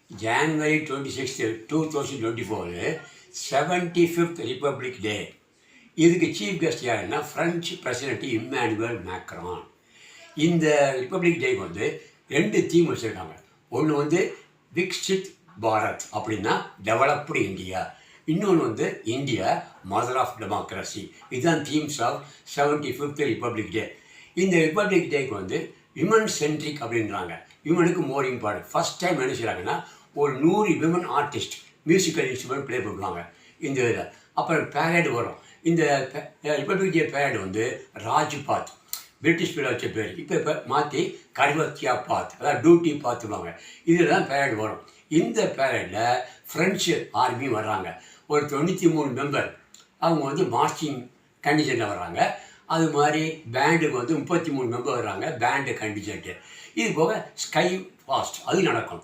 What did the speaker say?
January 26th, 2024 75th republic டே. இதுக்கு chief guest யாருன்னா French president Emmanuel Macron. இந்த republic டேக்கு வந்து 2 தீம் வச்சுருக்காங்க. ஒன்று வந்து விக்சித் பாரத் அப்படின்னா டெவலப்டு இந்தியா, இன்னொன்று வந்து இந்தியா மதர் ஆஃப் டெமோக்ரஸி. இதுதான் தீம்ஸ் ஆஃப் 75th ரிப்பப்ளிக் டே. இந்த ரிப்பப்ளிக் டேக்கு வந்து விமன் சென்ட்ரிக் அப்படின்றாங்க. விமனுக்கு மோர் இம்பார்ட்டன்ட். ஃபஸ்ட் டைம் என்ன செய்கிறாங்கன்னா ஒரு 100 women artist musical instrument play பண்ணுவாங்க இந்த இதில். அப்புறம் பேரேடு வரும். இந்த ரிப்பப்ளிக் டே பேரேடு வந்து ராஜ்பாத், பிரிட்டிஷ் பேர் வச்ச பேர், இப்போ மாற்றி கர்வத்தியா பாத், அதாவது டியூட்டி பார்த்துருவாங்க. இதில் தான் பேரேடு வரும். இந்த பேரேடில் ஃப்ரெஞ்சு ஆர்மி வர்றாங்க. ஒரு 93 மெம்பர் அவங்க வந்து மார்ச்சிங் கண்டிஷனில் வர்றாங்க. அது மாதிரி பேண்டுக்கு வந்து 33 மெம்பர் வர்றாங்க, பேண்டு கண்டிஜென்ட்டு. இது போக ஸ்கை ஃபாஸ்ட் அது நடக்கும்.